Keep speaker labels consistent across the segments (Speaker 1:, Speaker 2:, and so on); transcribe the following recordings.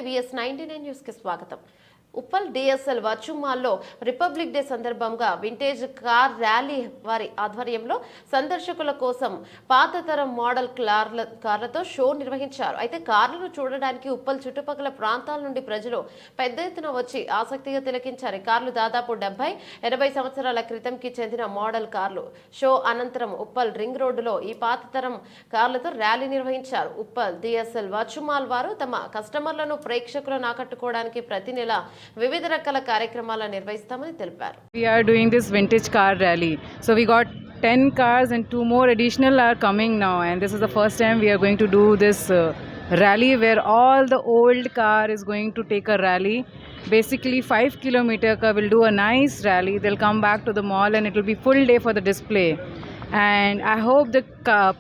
Speaker 1: VS99 news కి స్వాగతం. Uppal DSL virtual మాల్లో రిపబ్లిక్ డే సందర్భంగా వింటేజ్ కార్ ర్యాలీ వారి ఆధ్వర్యంలో సందర్శకుల కోసం పాతతరం మోడల్ కార్లతో షో నిర్వహించారు. అయితే కార్లను చూడడానికి ఉప్పల్ చుట్టుపక్కల ప్రాంతాల నుండి ప్రజలు పెద్ద ఎత్తున వచ్చి ఆసక్తిగా తిలకించారు. కార్లు దాదాపు 70-80 సంవత్సరాల క్రితంకి చెందిన మోడల్ కార్లు. షో అనంతరం ఉప్పల్ రింగ్ రోడ్డులో ఈ పాతతరం కార్లతో ర్యాలీ నిర్వహించారు. ఉప్పల్ DSL వర్చువల్ మాల్ వారు తమ కస్టమర్లను ప్రేక్షకులను ఆకట్టుకోవడానికి ప్రతి నెల వివిధ రకాల కార్యక్రమాలను నిర్వహిస్తామని తెలిపారు.
Speaker 2: We are doing this vintage car rally. So we got 10 cars and 2 more additional are coming now, and this is the first time we are going to do this rally where all the old car is going to take a rally. Basically 5 kilometer car will do a nice rally. They'll come back to the mall and it will be full day for the display. And I hope the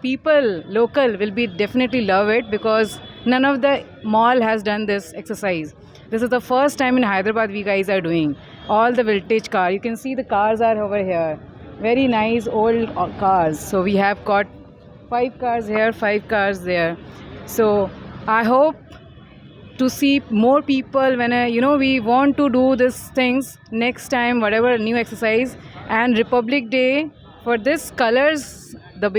Speaker 2: people local will be definitely love it because none of the mall has done this exercise. This is the first time in Hyderabad we guys are doing all the vintage car. You can see the cars are over here. Very nice old cars. So we have got 5 cars here, 5 cars there. So I hope to see more people when we want to do these things next time, whatever new exercise. And Republic Day, for this colors,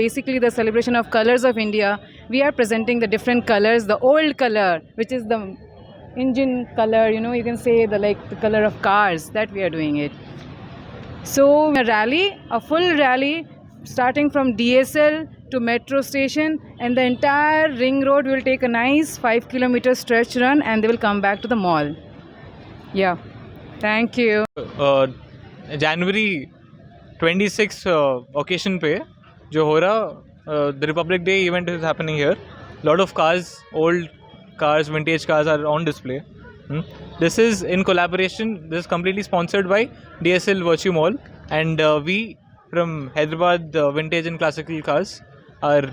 Speaker 2: basically the celebration of colors of India, we are presenting the different colors. The old color, which is the engine color, you can say the color of cars, that we are doing it. So a full rally starting from DSL to metro station, and the entire ring road will take a nice 5 kilometer stretch run, and they will come back to the mall. Yeah, thank you.
Speaker 3: January 26 occasion पे जो हो रहा the Republic Day event is happening here. Lot of cars, old cars, vintage cars are on display. This is in collaboration. This is completely sponsored by DSL Virtual Mall, and we from Hyderabad Vintage and Classical Cars are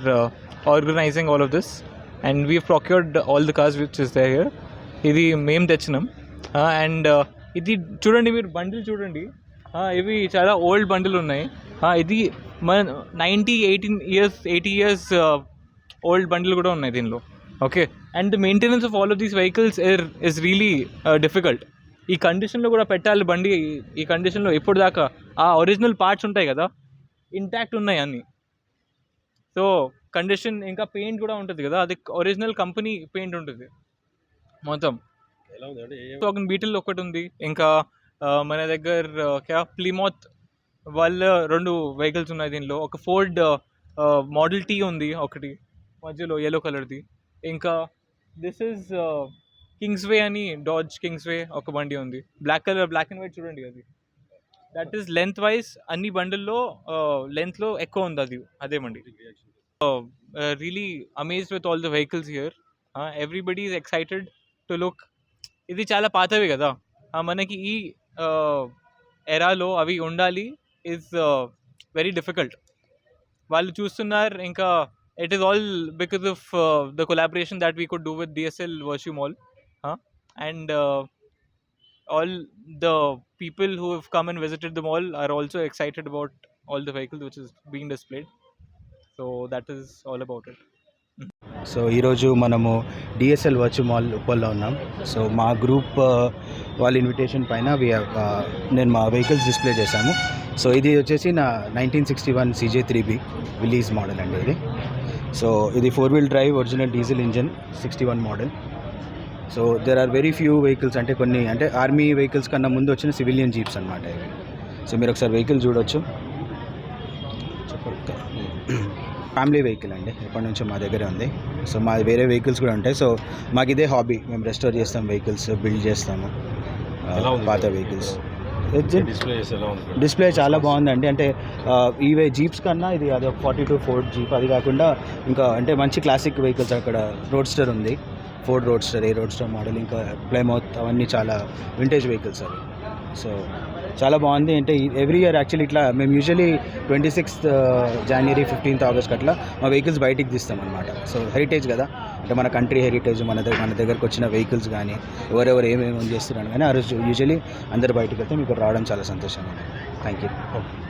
Speaker 3: organizing all of this, and we have procured all the cars which is there here. ఇది మేము తెచ్చినాం. And ఇది చూడండి, మీరు bundle చూడండి, ఇవి చాలా old bundle ఉన్నాయి. ఇది మన 80 years ఓల్డ్ బండిల్ కూడా ఉన్నాయి దీనిలో. Okay, and the maintenance of all of these vehicles is really difficult. ఈ కండిషన్లో కూడా పెట్టాలి బండి. ఈ కండిషన్లో ఇప్పుడు దాకా ఆ ఒరిజినల్ పార్ట్స్ ఉంటాయి కదా, ఇంటాక్ట్ ఉన్నాయి అన్నీ. సో కండిషన్, ఇంకా పెయింట్ కూడా ఉంటుంది కదా, అది ఒరిజినల్ కంపెనీ పెయింట్ ఉంటుంది మొత్తం. బీటిల్ ఒకటి ఉంది, ఇంకా మన దగ్గర ప్లిమౌత్ వాళ్ళ 2 వెహికల్స్ ఉన్నాయి దీనిలో. ఒక ఫోర్డ్ మోడల్ టీ ఉంది ఒకటి మధ్యలో ఎల్లో కలర్ది. ఇంకా దిస్ ఈజ్ కింగ్స్వే అని, డాడ్జ్ కింగ్స్వే ఒక బండి ఉంది, black colour, black and white చూడండి. అది దట్ ఈస్ లెంత్ వైజ్ అన్ని బండిల్లో లెంత్లో ఎక్కువ ఉంది అది, అదే బండి. Really amazed with all the vehicles here. Everybody is excited to look. ఇది చాలా పాతవి కదా, మనకి ఈ ఎరాలో అవి ఉండాలి ఈజ్ వెరీ డిఫికల్ట్. వాళ్ళు చూస్తున్నారు. ఇంకా it is all because of the collaboration that we could do with DSL Virtual Mall, and all the people who have come and visited the mall are also excited about all the vehicles which is being displayed. So that is all about it.
Speaker 4: So ఈరోజు మనము DSL virtual mall ఉప్పల్లో ఉన్నాం. So మా group వాళ్ళ invitation పైన నేను మా vehicles display చేశాము. So ఇది వచ్చేసి నా 1961 CJ3B విలీజ్ మోడల్ అండి ఇది. సో ఇది 4-wheel drive original diesel engine 61 model. So there are very few vehicles, అంటే కొన్ని అంటే ఆర్మీ వెహికల్స్ కన్నా ముందు వచ్చిన సివిలియన్ జీప్స్ అనమాట ఇవి. సో మీరు ఒకసారి వెహికల్ చూడొచ్చు. ఫ్యామిలీ వెహికల్ అండి, ఎప్పటి నుంచో మా దగ్గరే ఉంది. సో మా వేరే వెహికల్స్ కూడా ఉంటాయి. సో మాకు ఇదే హాబీ, మేము రెస్టోర్ చేస్తాం వెహికల్స్, బిల్డ్ చేస్తాము పాత వెహికల్స్. డిస్ప్లే చాలా బాగుందండి. అంటే ఇవే జీప్స్ కన్నా ఇది అది 42 ఫోర్డ్ జీప్, అది కాకుండా ఇంకా అంటే మంచి క్లాసిక్ వెహికల్స్. అక్కడ రోడ్స్టర్ ఉంది, ఫోర్డ్ రోడ్స్టర్, రోడ్స్టర్ మోడల్, ఇంకా ప్లైమౌత్, అవన్నీ చాలా వింటేజ్ వెహికల్స్ అవి. సో చాలా బాగుంది. అంటే ఎవ్రీ ఇయర్ యాక్చువల్లీ ఇట్లా మేము usually 26th January 15th August అట్లా మా వెహికల్స్ బయటికి తీస్తాం అనమాట. సో హెరిటేజ్ కదా, అంటే మన కంట్రీ హెరిటేజ్, మన దగ్గరకు వచ్చిన వెహికల్స్ కానీ ఎవరెవరు ఏమేమి చేస్తున్నాను కానీ ఆ రోజు యూజువలీ అందరు బయటకు వెళ్తే మీకు రావడం చాలా సంతోషంగా ఉంది. Thank you.